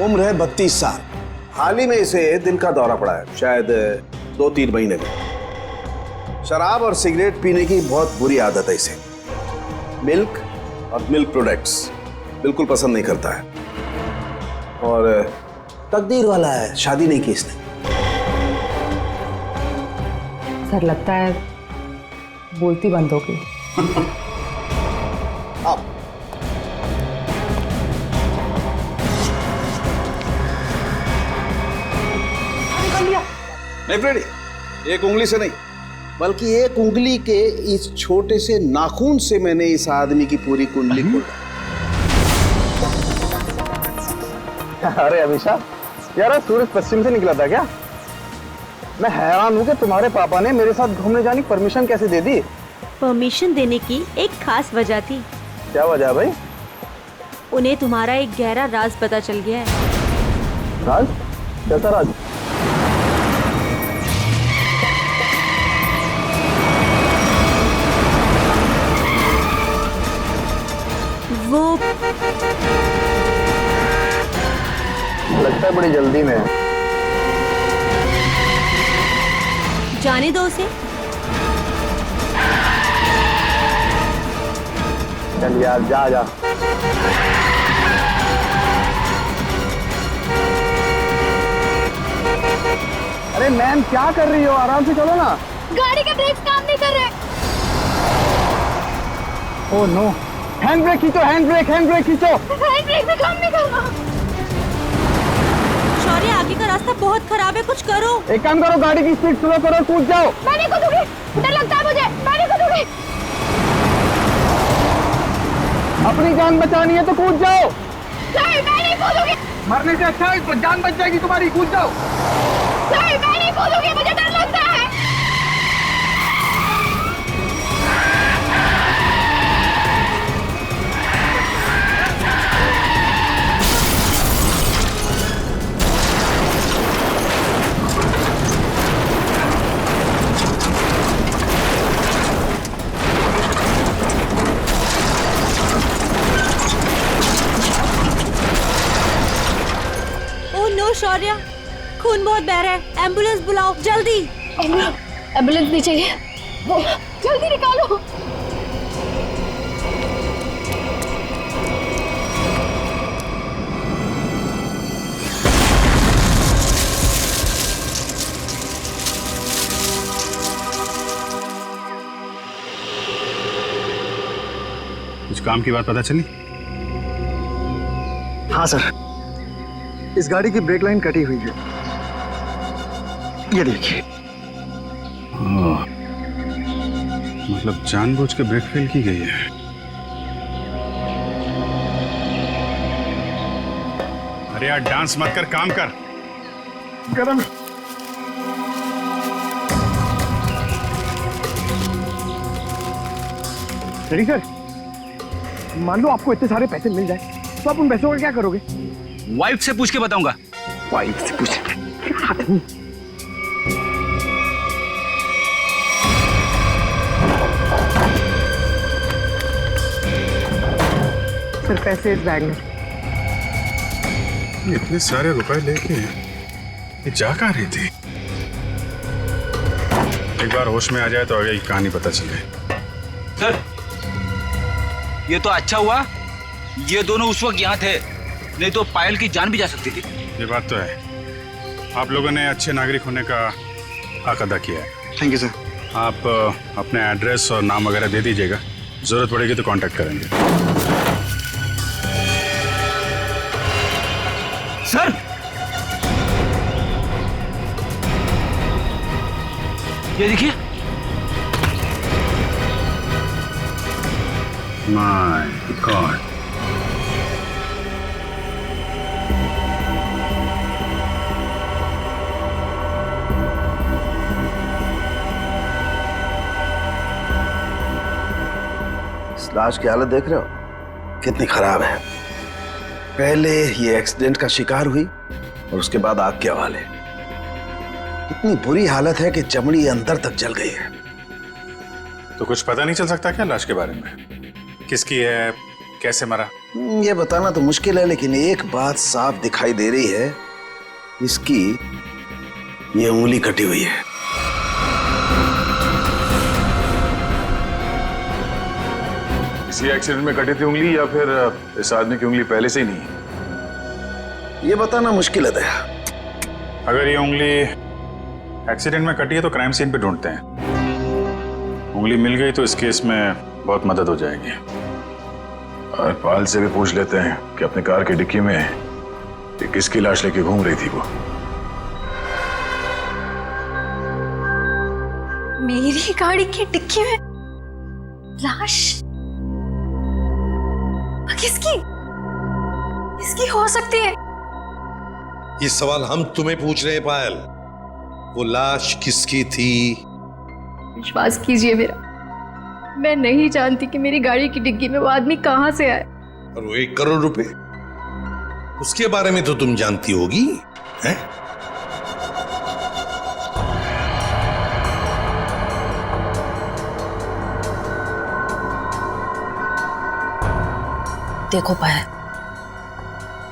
उम्र है 32 साल। हाल ही में इसे दिल का दौरा पड़ा है, शायद 2-3 महीने में। शराब और सिगरेट पीने की बहुत बुरी आदत है इसे। मिल्क और मिल्क प्रोडक्ट्स बिल्कुल पसंद नहीं करता है। और तकदीर वाला है, शादी नहीं की इसने। सर लगता है बोलती बंद हो गई। अब नहीं फ्रेडी, एक उंगली से नहीं बल्कि एक उंगली के इस छोटे से नाखून से मैंने इस आदमी की पूरी कुंडली खोल। अरे अभिषा, यार सूरज पश्चिम से निकला था क्या? मैं हैरान हूँ कि तुम्हारे पापा ने मेरे साथ घूमने जाने की परमिशन कैसे दे दी? परमिशन देने की एक खास वजह थी। क्या वजह भाई? उन्हें तुम्हारा एक गहरा राज पता चल गया है। राज? कैसा राज? वो लगता है बड़ी जल्दी में है। जाने दो उसे। चल यार, जा जा। अरे मैम, क्या कर रही हो? आराम से चलो ना। गाड़ी के ब्रेक्स काम नहीं कर रहे। ओह नो, हैंड ब्रेक खींचो, हैंड ब्रेक खींचो। हैंड ब्रेक भी काम नहीं कर रहा। शौर्य, आगे का रास्ता बहुत खराब है, कुछ करो। एक काम करो, गाड़ी की स्पीड स्लो करो, कूद जाओ। मैं नहीं कूदूंगी, डर लगता है मुझे। मैं नहीं कूदूंगी। अपनी जान बचानी है तो कूद जाओ। नहीं, मैं नहीं कूदूंगी। मरने से अच्छा है जान बच जाएगी तुम्हारी, कूद जाओ। नहीं, मैं नहीं कूदूंगी, मुझे डर लगता है। शौर्य, खून बहुत बह रहा है, एम्बुलेंस बुलाओ जल्दी। एम्बुलेंस नहीं चाहिए, जल्दी निकालो। कुछ काम की बात पता चली? हाँ सर, इस गाड़ी की ब्रेक लाइन कटी हुई है, ये देखिए। मतलब जानबूझ के ब्रेक फेल की गई है। अरे यार, डांस मत कर, काम कर। गरम। रेडी सर, मान लो आपको इतने सारे पैसे मिल जाए तो आप उन पैसों का क्या करोगे? वाइफ से पूछ के बताऊंगा। वाइफ से पूछ? सर पैसे इस बैग में। इतने सारे रुपए लेके ये जा कहाँ रही थी? एक बार होश में आ जाए तो आगे की कहानी पता चले। सर, ये तो अच्छा हुआ ये दोनों उस वक्त यहाँ थे, नहीं तो पायल की जान भी जा सकती थी। ये बात तो है। आप लोगों ने अच्छे नागरिक होने का हक अदा किया है। Thank you sir. आप अपने एड्रेस और नाम वगैरह दे दीजिएगा, जरूरत पड़ेगी तो कांटेक्ट करेंगे। सर, ये देखिए। माय गॉड, लाश की हालत देख रहे हो कितनी खराब है। पहले ये एक्सीडेंट का शिकार हुई और उसके बाद आग के हवाले। इतनी बुरी हालत है कि चमड़ी अंदर तक जल गई है। तो कुछ पता नहीं चल सकता क्या लाश के बारे में? किसकी है, कैसे मरा? ये बताना तो मुश्किल है, लेकिन एक बात साफ दिखाई दे रही है, इसकी ये उंगली कटी हुई है। किसी एक्सीडेंट में कटी थी उंगली या फिर इस आदमी की उंगली पहले से ही नहीं है? ये बताना मुश्किल है दया। अगर ये उंगली एक्सीडेंट में कटी है तो क्राइम सीन पे ढूंढते हैं। उंगली मिल गई तो इस केस में बहुत मदद हो जाएगी। और पाल से भी पूछ लेते हैं कि अपने कार की डिक्की में ये किसकी लाश लेके घूम रही थी वो। मेरी गाड़ी की डिक्की में लाश? किसकी? किसकी हो सकती है? ये सवाल हम तुम्हें पूछ रहे हैं पायल। वो लाश किसकी थी? विश्वास कीजिए मेरा, मैं नहीं जानती कि मेरी गाड़ी की डिग्गी में वो आदमी कहां से आए। और वो 1 करोड़ रुपए, उसके बारे में तो तुम जानती होगी, हैं? देखो पायल,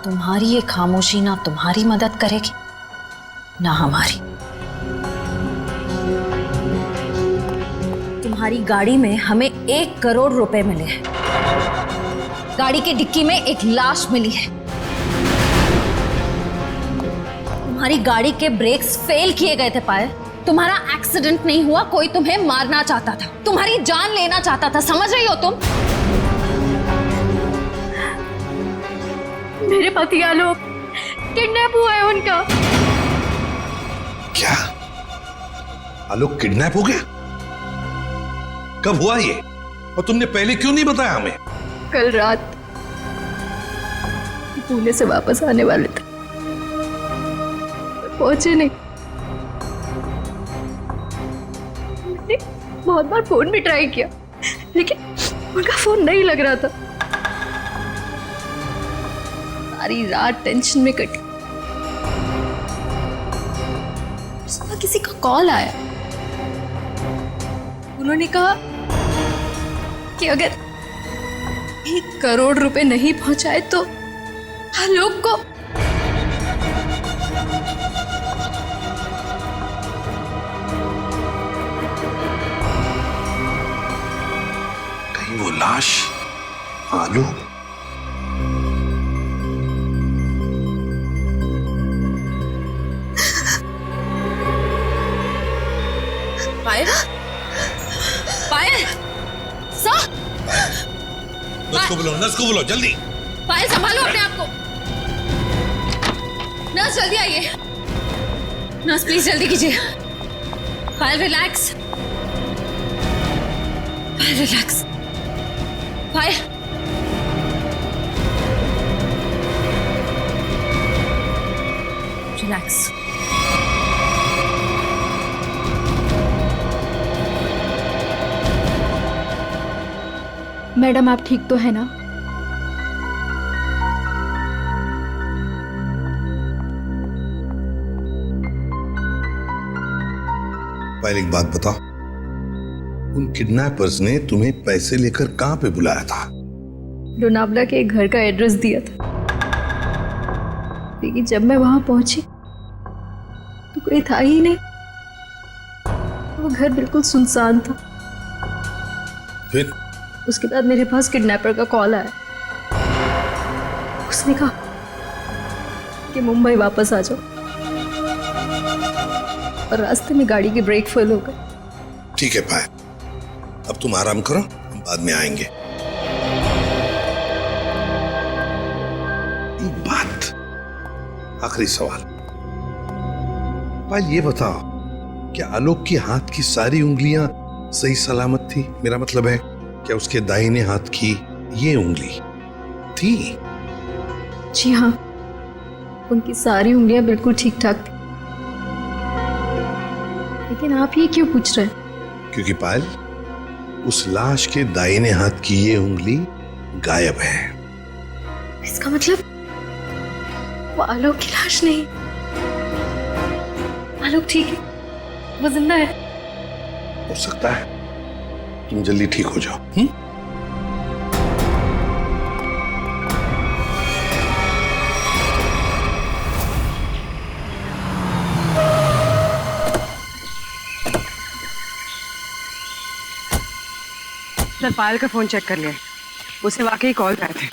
तुम्हारी ये खामोशी ना तुम्हारी मदद करेगी ना हमारी। तुम्हारी गाड़ी में हमें 1 करोड़ रुपए मिले हैं, गाड़ी की डिक्की में एक लाश मिली है, तुम्हारी गाड़ी के ब्रेक्स फेल किए गए थे पायल। तुम्हारा एक्सीडेंट नहीं हुआ, कोई तुम्हें मारना चाहता था, तुम्हारी जान लेना चाहता था, समझ रही हो तुम? मेरे पति आलोक किडनैप हुआ है उनका। क्या आलोक किडनैप हो गया? कब हुआ ये? और तुमने पहले क्यों नहीं बताया हमें? कल रात पुणे से वापस आने वाले थे, पहुंचे नहीं। मैंने बहुत बार फोन भी ट्राई किया, लेकिन उनका फोन नहीं लग रहा था। सारी रात टेंशन में कटी। सुबह किसी का कॉल आया, उन्होंने कहा कि अगर 1 करोड़ रुपए नहीं पहुंचाए तो आलोक को कहीं वो लाश आलोक? पायल, पायल, सर, नर्स को बोलो जल्दी। पायल संभालो अपने आप को। नर्स जल्दी आइए। नर्स प्लीज जल्दी कीजिए। पायल रिलैक्स, पायल रिलैक्स, पायल। रिलैक्स। मैडम आप ठीक तो है ना? पायल एक बात बताओ, उन किडनैपर्स ने तुम्हें पैसे लेकर कहां पे बुलाया था? लोनावला के एक घर का एड्रेस दिया था, लेकिन जब मैं वहां पहुंची तो कोई था ही नहीं। वो घर बिल्कुल सुनसान था। फिर उसके बाद मेरे पास किडनैपर का कॉल आया। उसने कहा कि मुंबई वापस आ जाओ, और रास्ते में गाड़ी के ब्रेक फेल हो गए। ठीक है पायल, अब तुम आराम करो, हम बाद में आएंगे। एक बात, आखिरी सवाल। पायल ये बताओ, क्या आलोक के हाथ की सारी उंगलियां सही सलामत थी? मेरा मतलब है, क्या उसके दाहिने हाथ की ये उंगली थी? जी हाँ, उनकी सारी उंगलियां बिल्कुल ठीक ठाक थी। लेकिन आप ये क्यों पूछ रहे हैं? क्योंकि पायल, उस लाश के दाहिने हाथ की ये उंगली गायब है। इसका मतलब वो आलोक की लाश नहीं। आलोक ठीक है, वो जिंदा है। हो सकता है, तुम जल्दी ठीक हो जाओ। सर पायल का फोन चेक कर लिया, उसे वाकई कॉल आए थे।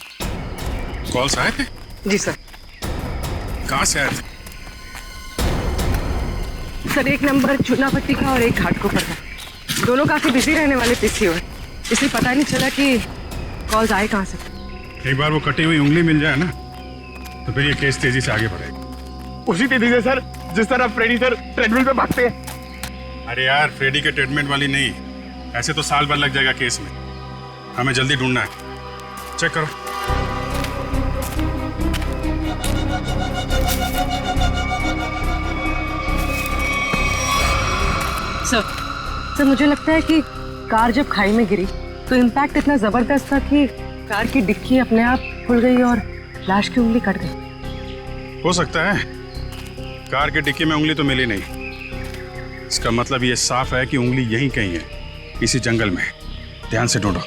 कॉल्स आए थे? जी सर। कहाँ से आए थे? सर एक नंबर चूनापट्टी का और एक घाटकोपर का, दोनों काफी बिजी रहने वाले पीसीओ है, इसलिए पता नहीं चला कि कॉल्स आए कहाँ से। एक बार वो कटी हुई उंगली मिल जाए ना तो फिर ये केस तेजी से आगे बढ़ेगा। उसी तेजी से सर जिस तरह फ्रेडी सर ट्रेडमिल पे भागते हैं। अरे यार फ्रेडी के ट्रीटमेंट वाली नहीं, ऐसे तो साल भर लग जाएगा केस में। हमें जल्दी ढूंढना है, चेक करो। सर मुझे लगता है कि कार जब खाई में गिरी तो इम्पैक्ट इतना जबरदस्त था कि कार की डिक्की अपने आप खुल गई और लाश की उंगली कट गई। हो सकता है, कार के डिक्की में उंगली तो मिली नहीं। इसका मतलब ये साफ है कि उंगली यहीं कहीं है, इसी जंगल में। ध्यान से ढूंढो।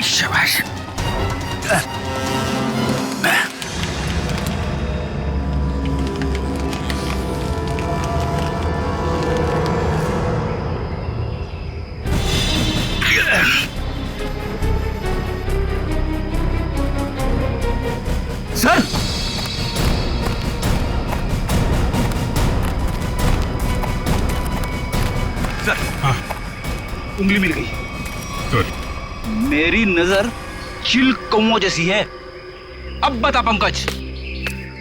शाबाश। सर सर हाँ, उंगली मिल गई। गुड। मेरी नजर चिल कौओं जैसी है। अब बता पंकज,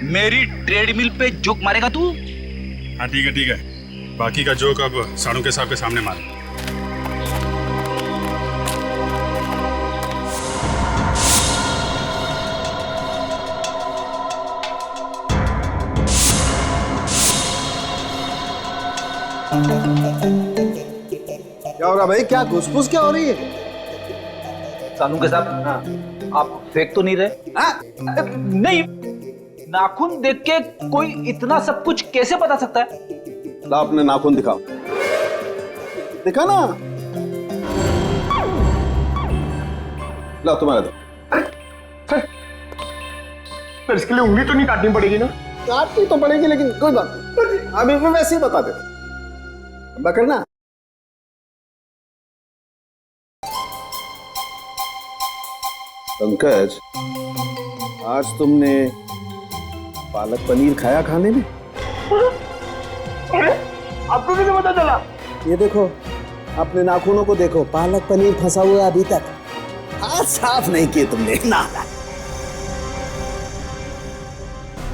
मेरी ट्रेडमिल पे जोक मारेगा तू? हाँ ठीक है ठीक है, बाकी का जोक अब साड़ू साहब के सामने मार। क्या हो रहा भाई, क्या घुसफुस क्या हो रही है? सानू के साथ आप फेंक तो नहीं रहे? नहीं, नाखून देख के कोई इतना सब कुछ कैसे बता सकता है? ला अपने नाखून दिखाओ, दिखा ना। ला तुम्हारा दो। सर इसके लिए उंगली तो नहीं काटनी पड़ेगी ना? काटनी तो पड़ेगी, लेकिन कोई बात नहीं, अभी भी वैसे ही बता दे। करना पंकज, आज तुमने पालक पनीर खाया खाने में? अरे आपको कैसे पता चला? ये देखो, अपने नाखूनों को देखो, पालक पनीर फंसा हुआ है अभी तक, हाथ साफ नहीं किए तुमने ना।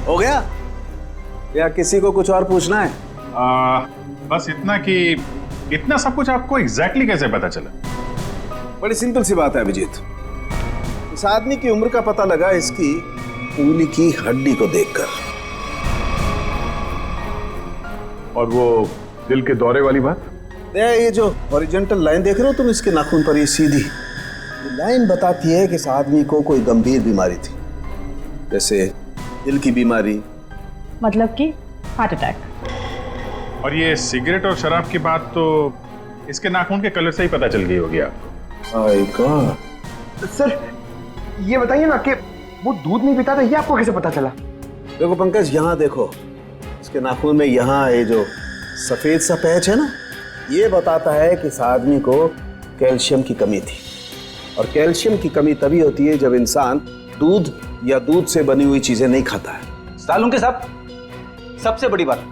हो गया या किसी को कुछ और पूछना है? बस इतना कि इतना सब कुछ आपको एग्जैक्टली कैसे पता चला? बड़ी सिंपल सी बात है अभिजीत, इस आदमी की उम्र का पता लगा इसकी उंगली की हड्डी को देखकर। और वो दिल के दौरे वाली बात? ये जो हॉरिजॉन्टल लाइन देख रहे हो तुम इसके नाखून पर, ये सीधी लाइन बताती है कि इस आदमी को कोई गंभीर बीमारी थी, जैसे दिल की बीमारी, मतलब कि हार्ट अटैक। और ये सिगरेट और शराब की बात तो इसके नाखून के कलर से ही पता चल गई होगी आपको। My God. सर ये बताइए ना कि वो दूध नहीं पीता था, ये आपको कैसे पता चला? देखो पंकज, यहाँ देखो, इसके नाखून में यहाँ ये जो सफेद सा पैच है ना, ये बताता है कि इस आदमी को कैल्शियम की कमी थी। और कैल्शियम की कमी तभी होती है जब इंसान दूध या दूध से बनी हुई चीजें नहीं खाता है। सालू के साथ सबसे बड़ी बात,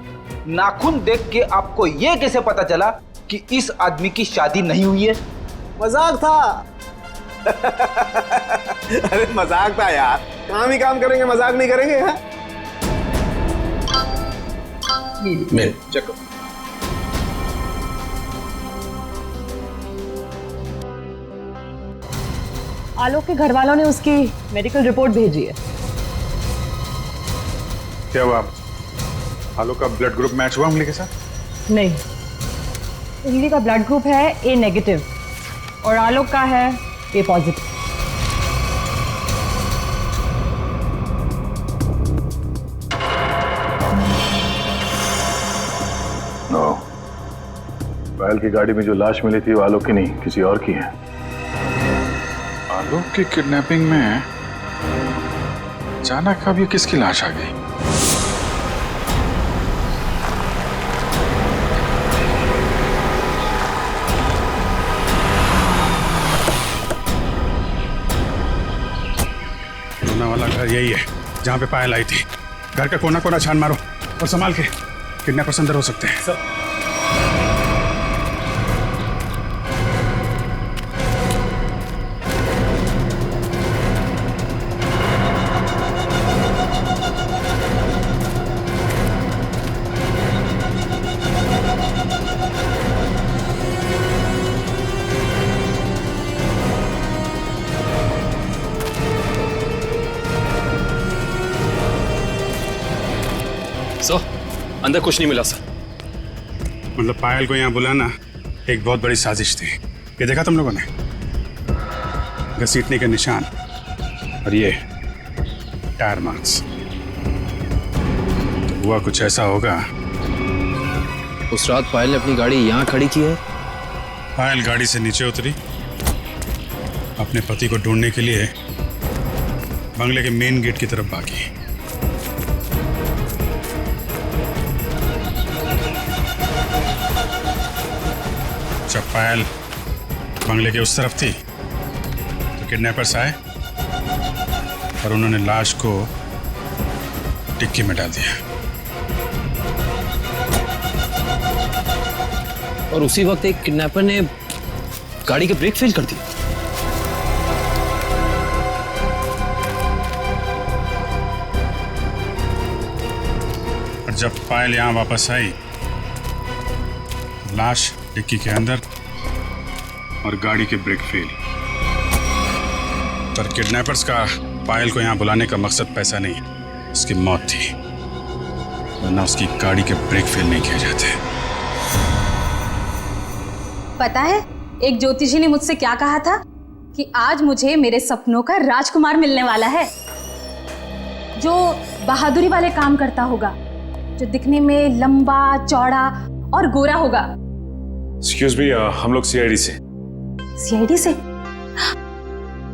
नाखून देख के आपको ये कैसे पता चला कि इस आदमी की शादी नहीं हुई है? मजाक था। अरे मजाक था यार, काम ही काम करेंगे, मजाक नहीं करेंगे। हाँ? मैं चेक करो। आलोक के घर वालों ने उसकी मेडिकल रिपोर्ट भेजी है। क्या हुआ? आलोक का ब्लड ग्रुप मैच हुआ उंगली के साथ? नहीं, उंगली का ब्लड ग्रुप है ए नेगेटिव और आलोक का है ए पॉजिटिव। नो, पायल की गाड़ी में जो लाश मिली थी वो आलोक की नहीं, किसी और की है। आलोक की किडनैपिंग में अचानक अब ये किसकी लाश आ गई? कोना वाला घर यही है जहाँ पे पायल आई थी। घर का कोना कोना छान मारो और संभाल के, किडनैपर्स अंदर हो सकते हैं। सर अंदर कुछ नहीं मिला सर। मतलब पायल को यहाँ बुलाना एक बहुत बड़ी साजिश थी। ये देखा तुम लोगों ने? घसीटने के निशान और ये टायर मार्क्स। तो हुआ कुछ ऐसा होगा। उस रात पायल ने अपनी गाड़ी यहाँ खड़ी की है। पायल गाड़ी से नीचे उतरी, अपने पति को ढूंढने के लिए बंगले के मेन गेट की तरफ भागी। जब पायल बंगले के उस तरफ थी तो किडनैपर्स आए और उन्होंने लाश को डिक्की में डाल दिया। और उसी वक्त एक किडनैपर ने गाड़ी के ब्रेक फेल कर दिए। और जब पायल यहाँ वापस आई, लाश डिक्की के अंदर और गाड़ी के ब्रेक फेल। पर किडनैपर्स का पायल को यहाँ बुलाने का मकसद पैसा नहीं, उसकी मौत थी, वरना उसकी गाड़ी के ब्रेक फेल नहीं किए जाते। पता है एक ज्योतिषी ने मुझसे क्या कहा था कि आज मुझे मेरे सपनों का राजकुमार मिलने वाला है, जो बहादुरी वाले काम करता होगा, जो दिखने में लंबा चौड़ा और गोरा होगा। एक्सक्यूज मी, हम लोग सीआईडी से। सीआईडी से?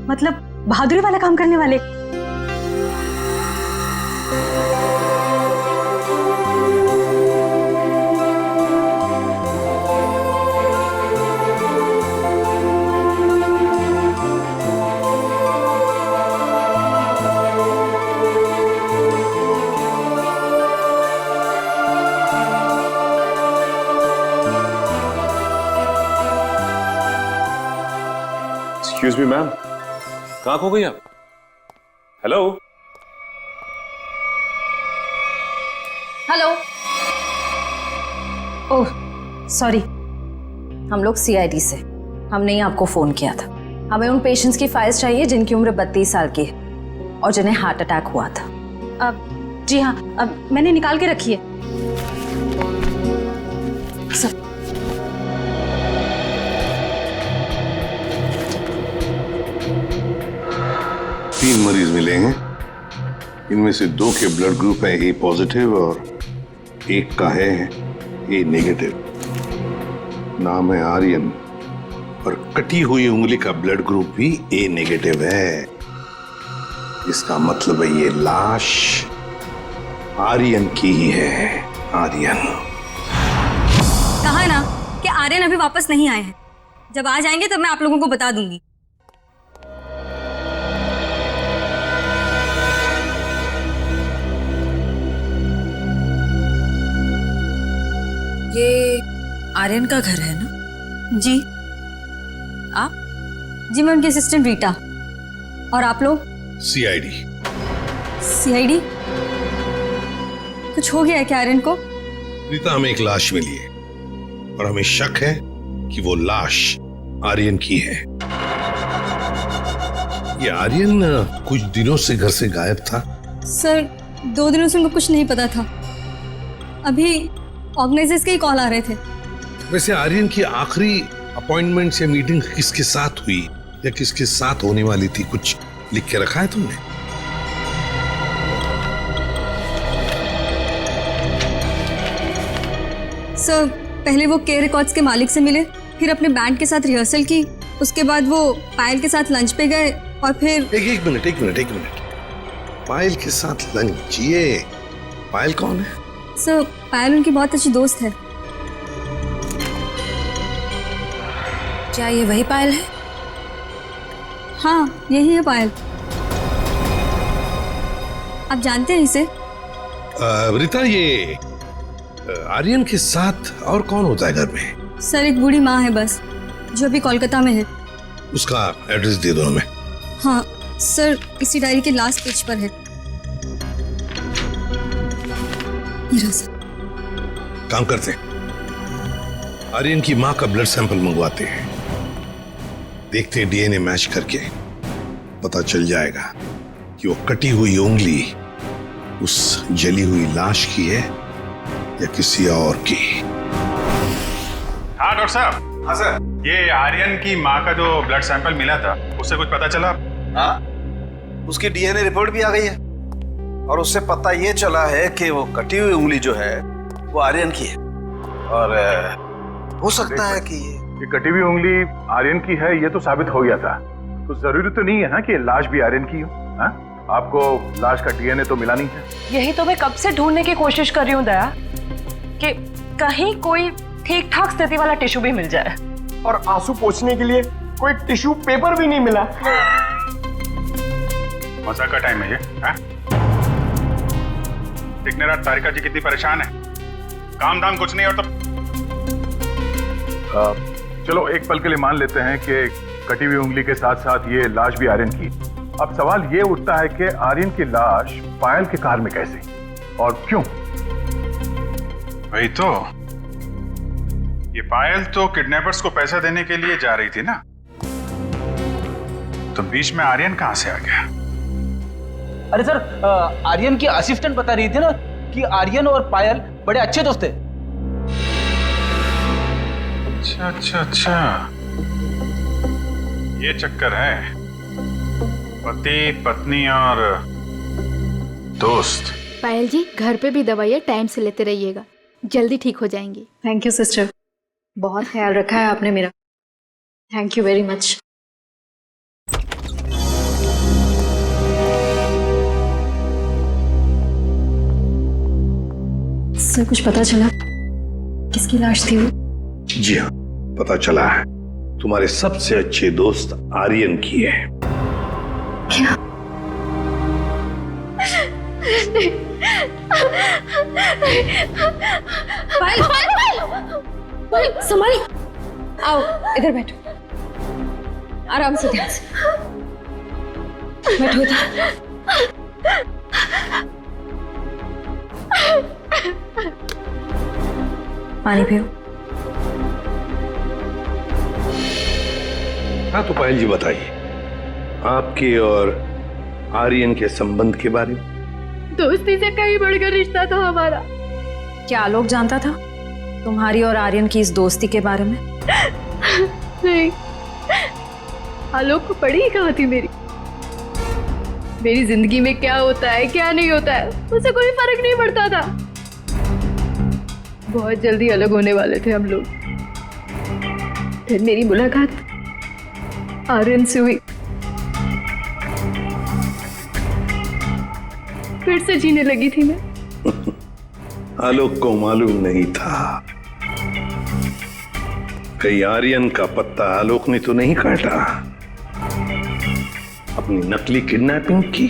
मतलब बहादुरी वाला काम करने वाले? एक्सक्यूज मी मैम, कहाँ खो गई आप? Hello hello. ओह सॉरी, हम लोग सीआईडी से, हमने ही आपको फोन किया था। हमें उन पेशेंट्स की फाइल्स चाहिए जिनकी उम्र 32 साल की है और जिन्हें हार्ट अटैक हुआ था। अब जी हाँ, अब मैंने निकाल के रखी है सर। तीन मरीज मिलेंगे, इनमें से 2 के ब्लड ग्रुप है ए पॉजिटिव और एक का है ए नेगेटिव। नाम है आर्यन और कटी हुई उंगली का ब्लड ग्रुप भी ए नेगेटिव है। इसका मतलब है ये लाश आर्यन की ही है। आर्यन कहा ना कि आर्यन अभी वापस नहीं आए हैं। जब आ जाएंगे तब मैं आप लोगों को बता दूंगी। ये आर्यन का घर है ना? जी। आप? जी मैं उनकी असिस्टेंट रीटा। और आप लोग? सीआईडी। सीआईडी? कुछ हो गया है क्या आर्यन को? रीता, हमें एक लाश मिली है और हमें शक है कि वो लाश आर्यन की है। ये आर्यन कुछ दिनों से घर से गायब था। सर 2 दिनों से उनको कुछ नहीं पता था। अभी ऑर्गेनाइजर्स के ही कॉल आ रहे थे। वैसे आर्यन की आखिरी अपॉइंटमेंट या मीटिंग किसके साथ हुई या किसके साथ होने वाली थी, कुछ लिख के रखा है तुमने? सर पहले वो के रिकॉर्ड्स के मालिक से मिले, फिर अपने बैंड के साथ रिहर्सल की, उसके बाद वो पायल के साथ लंच पे गए और फिर एक मिनट। पायल के साथ लंच। ये पायल कौन है? सर पायल उनकी बहुत अच्छी दोस्त है। क्या ये वही पायल है? हाँ यही है पायल। आप जानते हैं इसे? रीता, ये आर्यन के साथ और कौन होता है घर में? सर एक बूढ़ी माँ है बस, जो अभी कोलकाता में है। उसका एड्रेस दे दो हमें। हाँ सर, इसी डायरी के लास्ट पेज पर है। ये रहा सर। काम करते हैं, आर्यन की माँ का ब्लड सैंपल मंगवाते हैं, देखते हैं डीएनए मैच करके पता चल जाएगा कि वो कटी हुई उंगली उस जली हुई लाश की है या किसी और की। हाँ डॉक्टर साहब। हाँ सर। ये आर्यन की माँ का जो ब्लड सैंपल मिला था, उससे कुछ पता चला? हाँ, उसकी डीएनए रिपोर्ट भी आ गई है और उससे पता ये चला है कि वो कटी हुई उंगली जो है वो आर्यन की है। और हो सकता है कि ये कटी हुई उंगली आर्यन की है, ये तो साबित हो गया था। तो जरूरी तो नहीं है ना कि लाश भी आर्यन की हो। हाँ? आपको लाश का डीएनए तो मिला नहीं है। यही तो मैं कब से ढूंढने की कोशिश कर रही हूँ दया, कि कहीं कोई ठीक ठाक स्थिति वाला टिश्यू भी मिल जाए। और आंसू पोंछने के लिए कोई टिश्यू पेपर भी नहीं मिला। मजाक का टाइम है ये? दिखने रात तारिका जी कितनी परेशान है, काम धाम कुछ नहीं और तो चलो एक पल के लिए मान लेते हैं कि कटी हुई उंगली के साथ साथ ये लाश भी आर्यन की। अब सवाल ये उठता है कि आर्यन की लाश पायल के कार में कैसे और क्यों? वही तो, ये पायल तो किडनैपर्स को पैसा देने के लिए जा रही थी ना, तो बीच में आर्यन कहां से आ गया? अरे सर, आर्यन की असिस्टेंट बता रही थी ना कि आर्यन और पायल बड़े अच्छे दोस्त थे। अच्छा अच्छा अच्छा, ये चक्कर है, पति पत्नी और दोस्त। पायल जी, घर पे भी दवाइयाँ टाइम से लेते रहिएगा, जल्दी ठीक हो जाएंगी। थैंक यू सिस्टर, बहुत ख्याल रखा है आपने मेरा। Thank you very much. Sir कुछ पता चला किसकी लाश थी वो? जी हाँ, पता चला है, तुम्हारे सबसे अच्छे दोस्त आर्यन की है। क्या? पायल, पायल, संभाली। आओ इधर बैठो, आराम से, ध्यान से बैठो इधर। पानी पियो। हाँ तो पायल जी बताइए, आपके और आर्यन के संबंध के बारे में। दोस्ती से कहीं बढ़कर रिश्ता था हमारा। क्या आलोक जानता था तुम्हारी और आर्यन की इस दोस्ती के बारे में? नहीं, आलोक को पड़ी ही कहाँ थी मेरी जिंदगी में क्या होता है क्या नहीं होता है उसे कोई फर्क नहीं पड़ता था। बहुत जल्दी अलग होने वाले थे हम लोग, फिर मेरी मुलाकात आर्यन से हुई, फिर से जीने लगी थी मैं। आलोक को मालूम नहीं था कहीं आर्यन का पत्ता आलोक ने तो नहीं काटा, अपनी नकली किडनैपिंग की,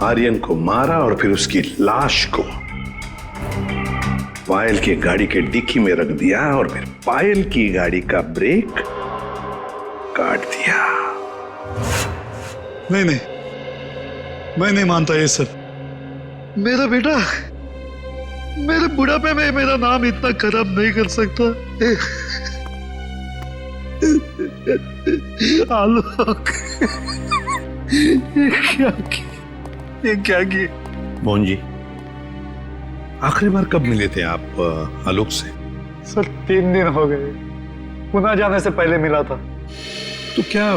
आर्यन को मारा और फिर उसकी लाश को पायल की गाड़ी के डिक्की में रख दिया और फिर पायल की गाड़ी का ब्रेक काट दिया। नहीं नहीं, मैं नहीं मानता ये सब। मेरा बेटा मेरे बुढ़ापे में मेरा नाम इतना खराब नहीं कर सकता। आलोक, ये क्या किए? मोहन जी, आखिरी बार कब मिले थे आप आलोक से? सर 3 दिन हो गए, पुणे जाने से पहले मिला था। तो क्या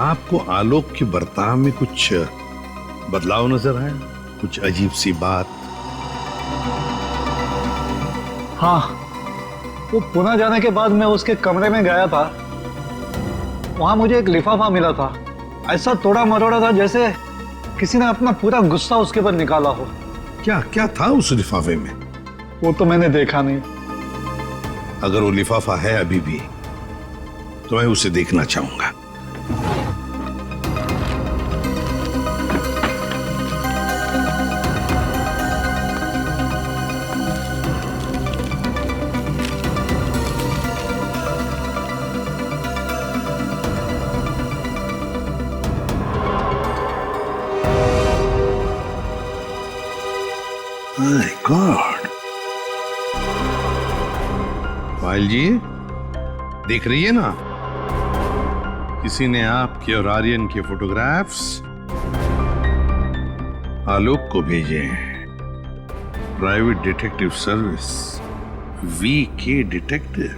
आपको आलोक के बर्ताव में कुछ बदलाव नजर आया, कुछ अजीब सी बात? हाँ, वो पुणे जाने के बाद मैं उसके कमरे में गया था, वहां मुझे एक लिफाफा मिला था, ऐसा तोड़ा मरोड़ा था जैसे किसी ने अपना पूरा गुस्सा उसके ऊपर निकाला हो। क्या क्या था उस लिफाफे में? वो तो मैंने देखा नहीं। अगर वो लिफाफा है अभी भी तो मैं उसे देखना चाहूंगा। My God! पायल जी, देख रही है ना, किसी ने आपके और आर्यन के फोटोग्राफ्स आलोक को भेजे हैं। Private detective service, VK detective.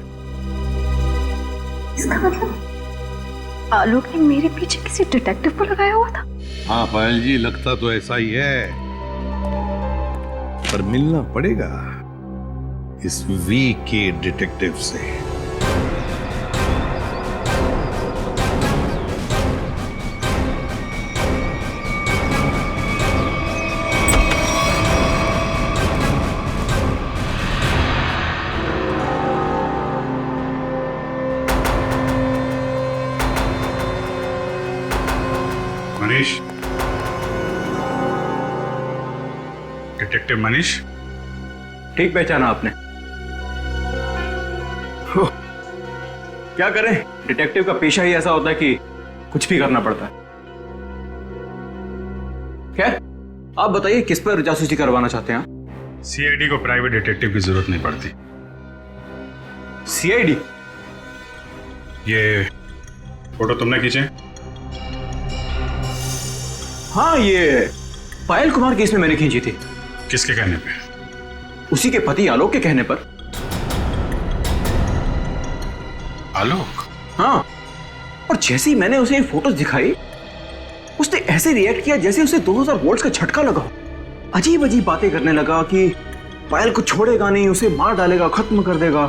इसका मतलब आलोक ने मेरे पीछे किसी डिटेक्टिव को लगाया हुआ था। हाँ पायल जी, लगता तो ऐसा ही है, पर मिलना पड़ेगा इस VK डिटेक्टिव से। मनीष, डिटेक्टिव मनीष। ठीक पहचाना आपने। क्या करें, डिटेक्टिव का पेशा ही ऐसा होता है कि कुछ भी करना पड़ता है। खैर, आप बताइए किस पर जासूसी करवाना चाहते हैं? CID को प्राइवेट डिटेक्टिव की जरूरत नहीं पड़ती। CID? ये फोटो तुमने खींचे? हाँ, ये पायल कुमार केस में मैंने खींची थी। किसके कहने पे? उसी के पति आलोक के कहने पर। आलोक? हाँ, और जैसे ही मैंने उसे ये फोटोज दिखाई, उसने ऐसे रिएक्ट किया जैसे उसे 2000 वोल्ट्स का झटका लगा। अजीब अजीब बातें करने लगा कि पायल को छोड़ेगा नहीं, उसे मार डालेगा, खत्म कर देगा।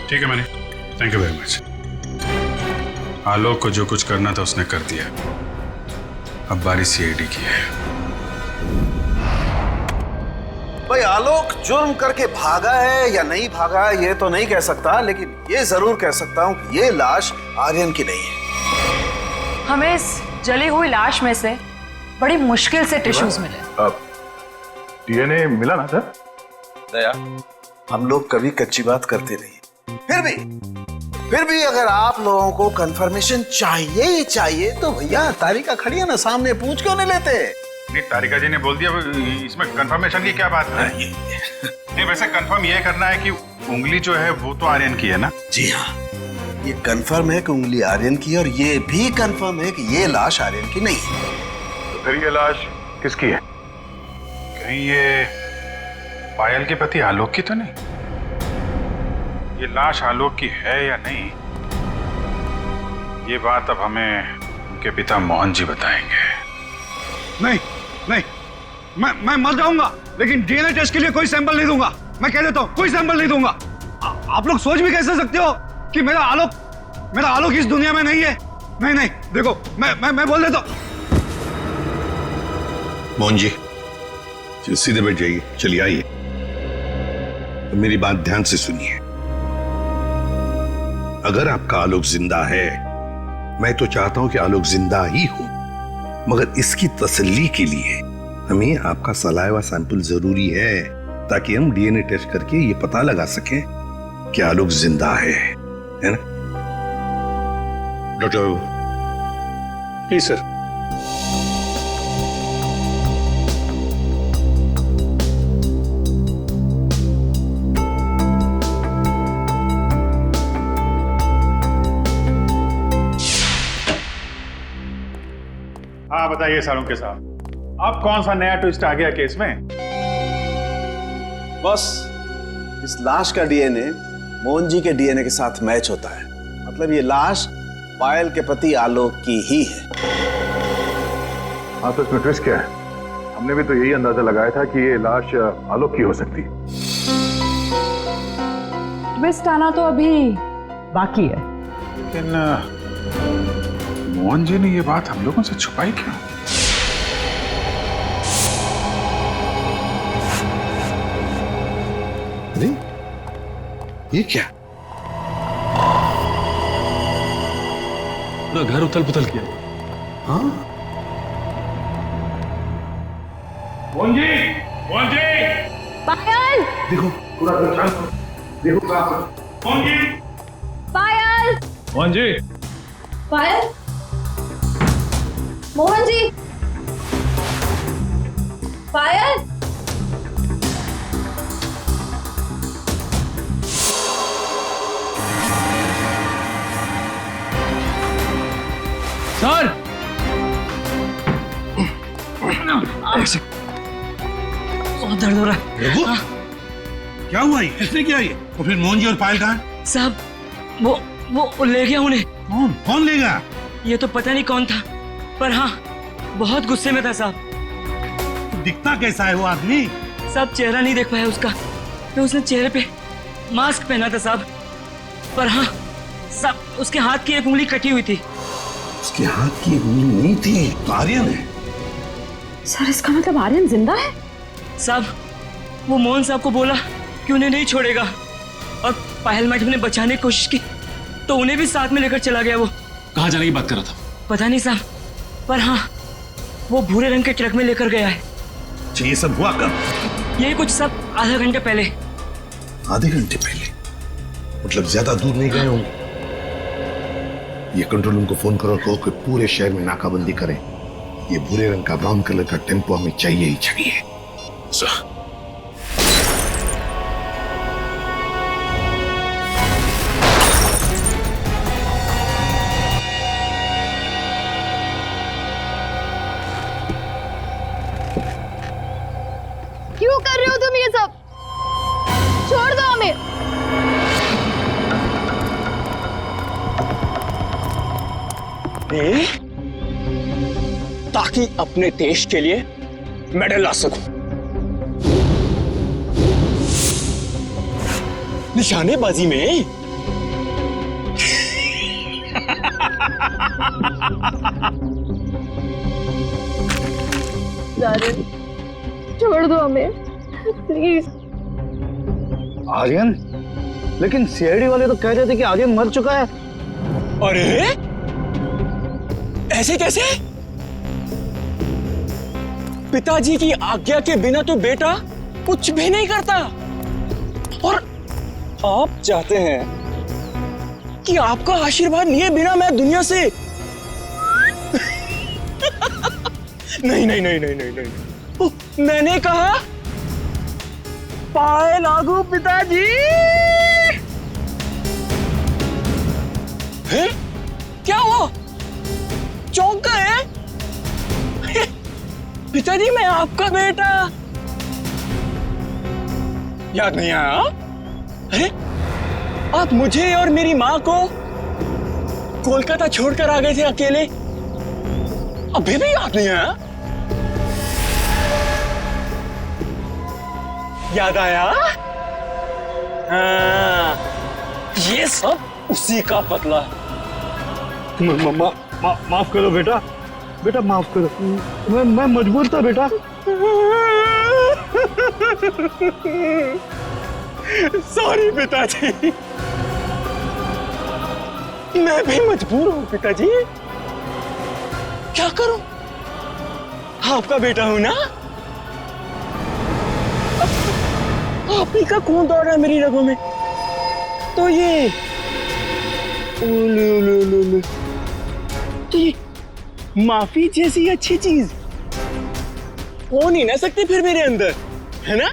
ठीक है Manish, thank you very much. Alok को जो कुछ करना था उसने कर दिया, अब बारी CID की है। भाई आलोक जुर्म करके भागा है या नहीं भागा ये तो नहीं कह सकता, लेकिन ये जरूर कह सकता हूं कि ये लाश आर्यन की नहीं है। हमें इस जली हुई लाश में से बड़ी मुश्किल से टिश्यूज मिले। DNA मिला ना सर? दया, हम लोग कभी कच्ची बात करते नहीं। फिर भी अगर आप लोगों को कंफर्मेशन चाहिए तो भैया तारिका खड़ी है ना सामने, पूछ क्यों नहीं लेते? नहीं, तारिका जी ने बोल दिया, इसमें कंफर्मेशन की क्या बात है? नहीं, वैसे कंफर्म ये करना है कि उंगली जो है वो तो आर्यन की है ना? जी हाँ, ये कंफर्म है कि उंगली आर्यन की, और ये भी कंफर्म है कि ये लाश आर्यन की नहीं है। तो फिर ये लाश किसकी है? कहीं ये पायल के पति आलोक की तो नहीं? ये लाश आलोक की है या नहीं, ये बात अब हमें उनके पिता मोहन जी बताएंगे। नहीं नहीं, मैं मर जाऊंगा, लेकिन DNA टेस्ट के लिए कोई सैंपल नहीं दूंगा। मैं कह देता हूं, कोई सैंपल नहीं दूंगा। आप लोग सोच भी कैसे सकते हो कि मेरा आलोक इस दुनिया में नहीं है? नहीं, देखो मैं बोल देता हूं। मोहन जी, सीधे बैठ जाइए, चलिए आइए। तो मेरी बात ध्यान से सुनिए। अगर आपका आलोक जिंदा है, मैं तो चाहता हूं कि आलोक जिंदा ही हो, मगर इसकी तसल्ली के लिए हमें आपका सलाइवा सैंपल जरूरी है, ताकि हम DNA टेस्ट करके ये पता लगा सकें कि आलोक जिंदा है ना? डॉक्टर बाबू। जी सर। हाँ बताइए सालुंके साहब, अब कौन सा नया ट्विस्ट आ गया केस में? बस इस लाश का DNA मोहन जी के DNA के साथ मैच होता है, मतलब ये लाश पायल के पति आलोक की ही है। हाँ, तो इसमें ट्विस्ट क्या है? हमने भी तो यही अंदाजा लगाया था कि ये लाश आलोक की हो सकती है। ट्विस्ट आना तो अभी बाकी है। लेकिन मोहन जी ने ये बात हम लोगों से छुपाई क्यों? अरे ये क्या? पूरा घर उथल पुथल किया। हाँ मोहन जी, मोहन जी, पायल, देखो पूरा घर शांत हो। देखो मोहन जी, पायल, मोहन जी, पायल, मोहन जी, पायल। सर ऐसे बहुत दर्द हो रहा है। रघु, क्या हुआ ये? इसने क्या ये? तो फिर मोहन जी और पायल कहाँ हैं? साहब वो ले गया उन्हें। कौन ले गया? ये तो पता नहीं कौन था, पर हाँ बहुत गुस्से में था साहब। दिखता कैसा है वो आदमी? साहब चेहरा नहीं देख पाया उसका, तो उसने चेहरे पे मास्क पहना था साहब। पर हाँ साहब उसके हाथ की एक उंगली कटी हुई थी। उसके हाथ की उंगली नहीं थी, तो आर्यन है। सर इसका मतलब आर्यन जिंदा है? साहब वो मोहन साहब को बोला कि उन्हें नहीं छोड़ेगा, और पायल मैडम ने बचाने की कोशिश की तो उन्हें भी साथ में लेकर चला गया। वो कहाँ जाने की बात कर रहा था? पता नहीं साहब, पर हाँ वो भूरे रंग के ट्रक में लेकर गया है। ये सब हुआ कब? ये कुछ सब आधा घंटे पहले। आधे घंटे पहले? मतलब ज्यादा दूर नहीं गए होंगे। ये कंट्रोल रूम को फोन करो, कहो कि पूरे शहर में नाकाबंदी करें। ये भूरे रंग का ब्राउन कलर का टेम्पो हमें चाहिए ही चाहिए। क्यों कर रहे हो तुम ये सब? छोड़ दो हमें। ताकि अपने देश के लिए मेडल ला सकूं। निशानेबाजी में छोड़ दो हमें प्लीज। आर्यन? लेकिन सीआईडी वाले तो कह रहे थे कि आर्यन मर चुका है। अरे ऐसे कैसे? पिताजी की आज्ञा के बिना तो बेटा कुछ भी नहीं करता, और आप चाहते हैं कि आपका आशीर्वाद लिए बिना मैं दुनिया से नहीं नहीं नहीं नहीं नहीं नहीं, मैंने कहा पाए लागू पिताजी। हैं? क्या हुआ? चौंक गए? पिताजी मैं आपका बेटा। याद नहीं आया? अरे आप मुझे और मेरी माँ को कोलकाता छोड़कर आ गए थे अकेले, अभी भी याद नहीं आया? याद आया? हाँ, ये सब उसी का बदला है। माफ करो बेटा, बेटा माफ करो। मैं मजबूर था बेटा। सॉरी पिताजी, मैं भी मजबूर हूँ पिताजी। क्या करूं? आपका बेटा हूं ना। आप ही का खून दौड़ रहा है मेरी रगों में, तो ये तो ये माफी जैसी अच्छी चीज हो नहीं ना सकती फिर मेरे अंदर, है ना?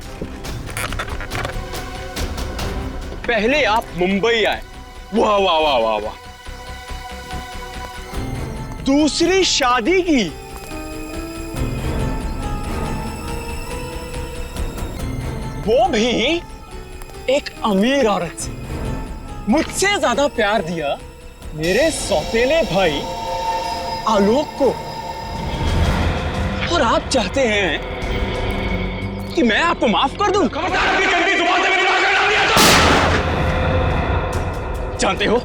पहले आप मुंबई आए, वाह वाह वाह वाह वाह। दूसरी शादी की, वो भी एक अमीर औरत से। मुझसे ज्यादा प्यार दिया मेरे सौतेले भाई आलोक को, और आप चाहते हैं कि मैं आपको माफ कर दूं? जानते हो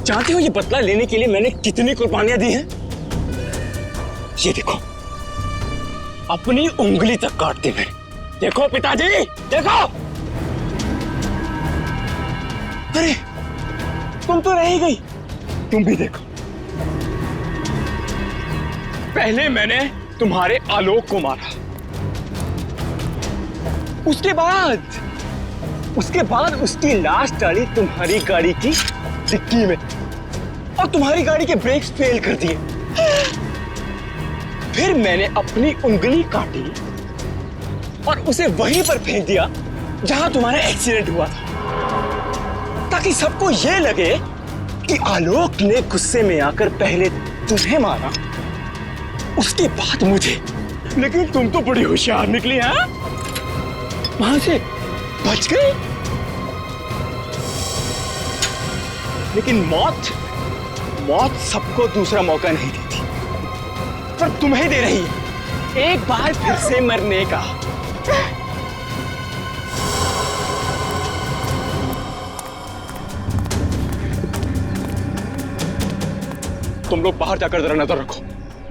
जानते हो ये बदला लेने के लिए मैंने कितनी कुर्बानियां दी हैं? ये देखो, अपनी उंगली तक काट दी मैंने। देखो पिताजी, देखो। अरे तुम तो रह ही गई, तुम भी देखो। पहले मैंने तुम्हारे आलोक को मारा, उसके बाद उसकी लाश डाली तुम्हारी गाड़ी की डिक्की में और तुम्हारी गाड़ी के ब्रेक्स फेल कर दिए। फिर मैंने अपनी उंगली काटी और उसे वहीं पर फेंक दिया जहां तुम्हारा एक्सीडेंट हुआ था, ताकि सबको यह लगे कि आलोक ने गुस्से में आकर पहले तुम्हें मारा, उसके बाद मुझे। लेकिन तुम तो बड़ी होशियार निकली, हाँ? वहां से बच गई। लेकिन मौत सबको दूसरा मौका नहीं देती, पर तुम्हें दे रही है एक बार फिर से मरने का। तुम लोग बाहर जाकर जरा नजर रखो,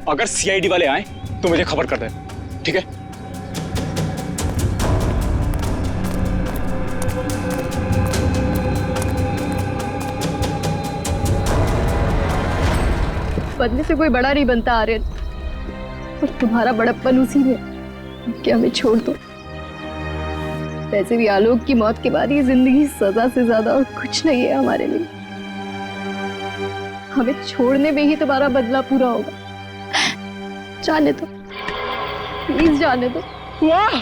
अगर सीआईडी वाले आए तो मुझे खबर कर देना, ठीक है? बदले से कोई बड़ा नहीं बनता आर्यन, और तुम्हारा बड़प्पन उसी में कि हमें छोड़ दो। वैसे भी आलोक की मौत के बाद ये जिंदगी सजा से ज्यादा और कुछ नहीं है हमारे लिए। हमें छोड़ने में ही तुम्हारा बदला पूरा होगा। जाने दो, प्लीज जाने दो। वाह,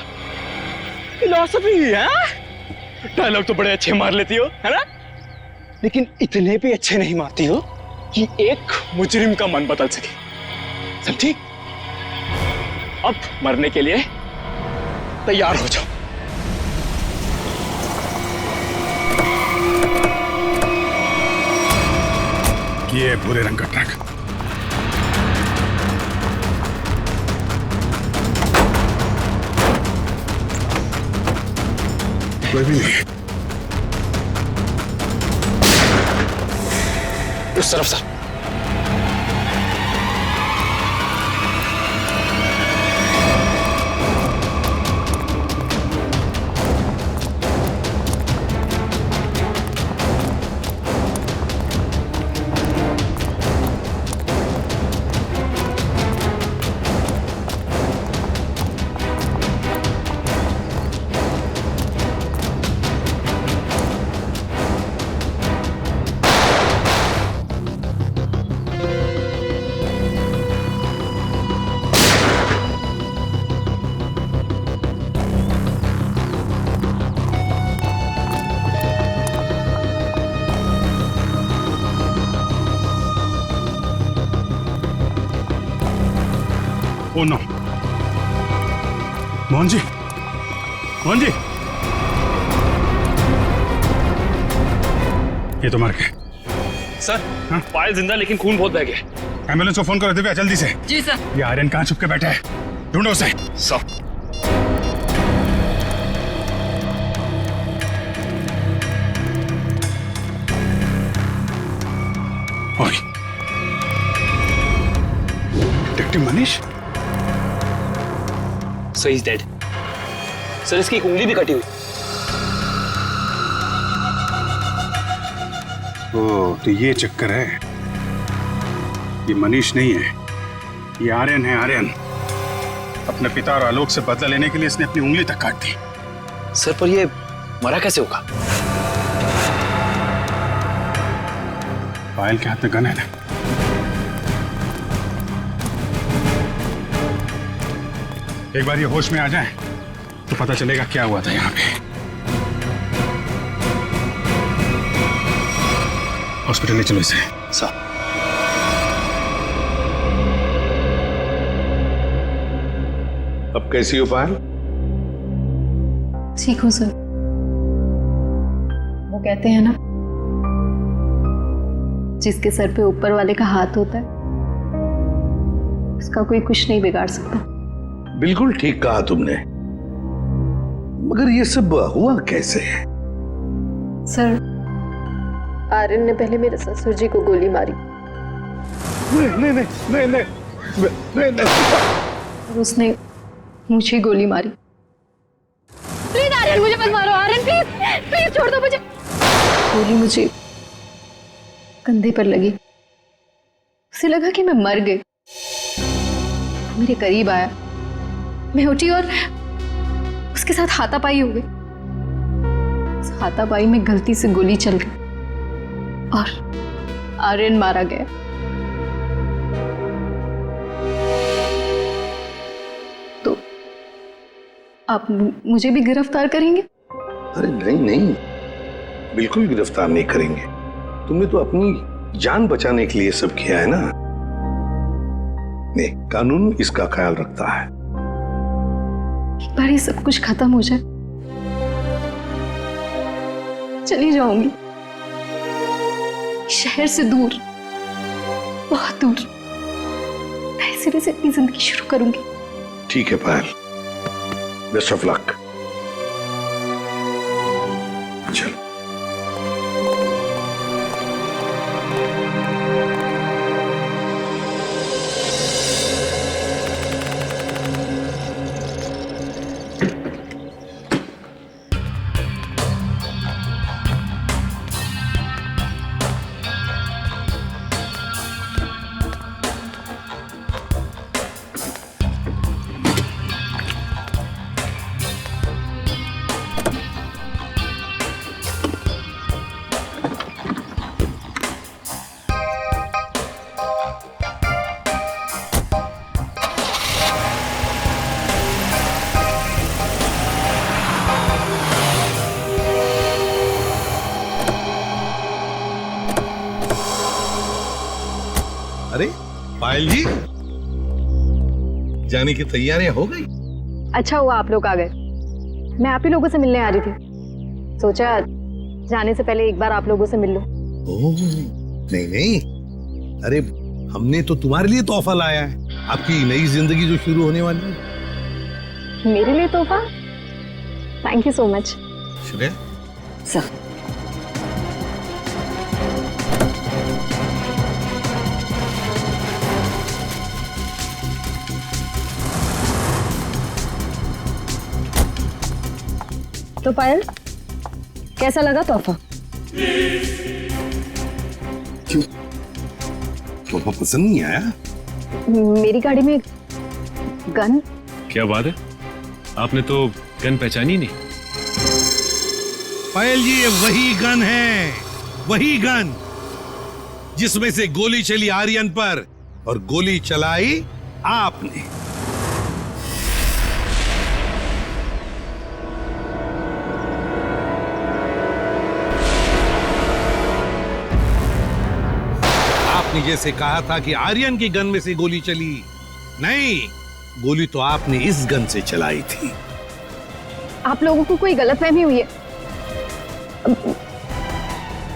फिलॉसफी है। डायलॉग तो बड़े अच्छे मार लेती हो, है ना? लेकिन इतने भी अच्छे नहीं मारती हो कि एक मुजरिम का मन बदल सके, समझी? अब मरने के लिए तैयार हो जाओ। ये भूरे रंग का ट्रक। कोई भी नहीं। उस तरफ से। ओ नो, मोहन जी, मोहन जी, ये तो मर गए। सर, हाँ? पायल जिंदा लेकिन खून बहुत बह गया। एम्बुलेंस को फोन करो दिव्या, जल्दी से। जी सर। ये आर्यन कहाँ छुप के बैठा है, ढूंढो उसे। Sir. Detective Manish. So he's dead. Sir, इसकी एक उंगली भी कटी हुई। ओह, तो ये चक्कर है। ये मनीष नहीं है, ये आर्यन है। आर्यन अपने पिता और आलोक से बदला लेने के लिए इसने अपनी उंगली तक काट दी। सर, पर ये मरा कैसे होगा? पायल के हाथ में गन है ना। एक बार ये होश में आ जाए तो पता चलेगा क्या हुआ था यहाँ पे। हॉस्पिटल ले चलो इसे। सर। अब कैसी हो पायल? ठीक हूँ सर। वो कहते हैं ना, जिसके सर पे ऊपर वाले का हाथ होता है उसका कोई कुछ नहीं बिगाड़ सकता। बिल्कुल ठीक कहा तुमने, मगर ये सब हुआ कैसे? सर, आर्यन ने पहले मेरे ससुर जी को गोली मारी। नहीं नहीं नहीं नहीं नहीं नहीं नहीं। और उसने मुझे गोली मारी। प्लीज आर्यन मुझे मत मारो, आर्यन प्लीज प्लीज छोड़ दो मुझे। गोली मुझे कंधे पर लगी, उसे लगा कि मैं मर गई। मेरे करीब आया, मैं उठी और उसके साथ हाथापाई हो गई। उस हाथापाई में गलती से गोली चल गई और आर्यन मारा गया। तो आप मुझे भी गिरफ्तार करेंगे? अरे नहीं नहीं, बिल्कुल गिरफ्तार नहीं करेंगे। तुमने तो अपनी जान बचाने के लिए सब किया है ना। नहीं, कानून इसका ख्याल रखता है। एक बार ये सब कुछ खत्म हो जाए, चली जाऊंगी शहर से दूर, बहुत दूर। नए सिरे से अपनी जिंदगी शुरू करूंगी। ठीक है पायल, बेस्ट ऑफ लक। चलो। अरे पायल जी, जाने की तैयारियां हो गई? अच्छा हुआ आप लोग आ गए। मैं आप ही लोगों से मिलने आ रही थी, सोचा जाने से पहले एक बार आप लोगों से मिल लो। ओह, नहीं नहीं, अरे हमने तो तुम्हारे लिए तोहफा लाया है, आपकी नई जिंदगी जो शुरू होने वाली है। मेरे लिए तोहफा? Thank you so much. Shreya sir, तो पायल, कैसा लगा तोहफा? क्यों, तोहफा पसंद नहीं आया? मेरी गाड़ी में गन। क्या बात है, आपने तो गन पहचानी नहीं? पायल जी, ये वही गन है, वही गन जिसमें से गोली चली आर्यन पर और गोली चलाई आपने। आपने जैसे कहा था कि आर्यन की गन में से गोली चली, नहीं, गोली तो आपने इस गन से चलाई थी। आप लोगों को कोई गलतफहमी हुई है।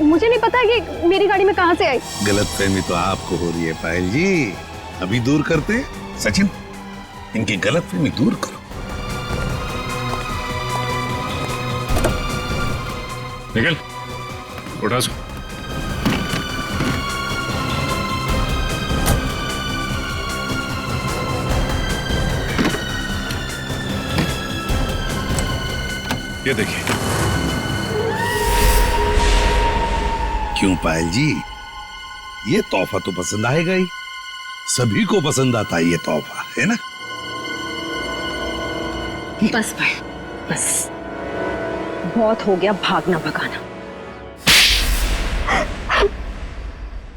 मुझे नहीं पता कि मेरी गाड़ी में कहां से आई। गलतफहमी तो आपको हो रही है पायल जी, अभी दूर करते हैं। सचिन, इनकी गलतफहमी दूर करो। निकल, उठा सो। ये देखिए। क्यों पायल जी, ये तोहफा तो पसंद आएगा ही, सभी को पसंद आता है ये तोहफा, है ना? बस भाई, बस बहुत हो गया भागना भगाना।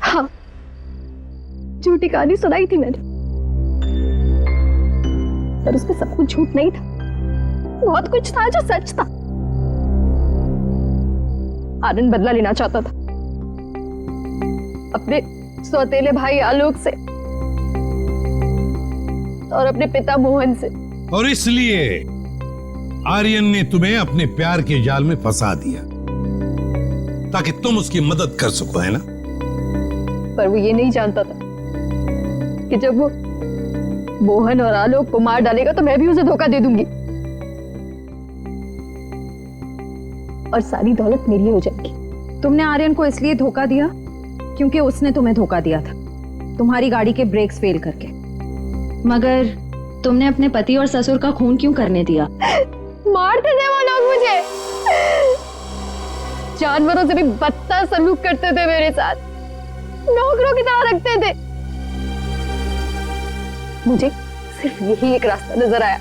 हाँ, झूठी कहानी सुनाई थी मैंने, पर उसमें सब कुछ झूठ नहीं था, बहुत कुछ था जो सच था। आनंद बदला लेना चाहता था अपने सौतेले भाई आलोक से और अपने पिता मोहन से, और इसलिए आर्यन ने तुम्हें अपने प्यार के जाल में फंसा दिया ताकि तुम उसकी मदद कर सको, है ना? पर वो ये नहीं जानता था कि जब वो मोहन और आलोक को मार डालेगा तो मैं भी उसे धोखा दे दूंगी और सारी दौलत मेरी हो जाएगी। तुमने आर्यन को इसलिए धोखा दिया क्योंकि उसने तुम्हें धोखा दिया था, तुम्हारी गाड़ी के ब्रेक्स फेल करके। मगर तुमने अपने पति और ससुर का खून क्यों करने दिया? मारते थे वो लोग मुझे, जानवरों से भी बदतर सलूक करते थे मेरे साथ, नौकरों की तरह रखते थे। मुझे सिर्फ यही एक रास्ता नजर आया,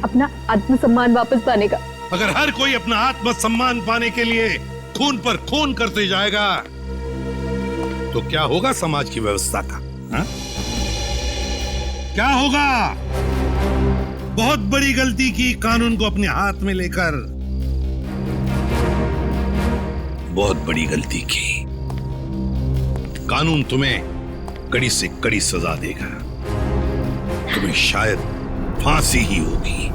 अपना आत्मसम्मान वापस पाने का। अगर हर कोई अपना आत्मसम्मान पाने के लिए खून पर खून करते जाएगा तो क्या होगा समाज की व्यवस्था का? हा? क्या होगा? बहुत बड़ी गलती की कानून को अपने हाथ में लेकर, बहुत बड़ी गलती की। कानून तुम्हें कड़ी से कड़ी सजा देगा, तुम्हें शायद फांसी ही होगी।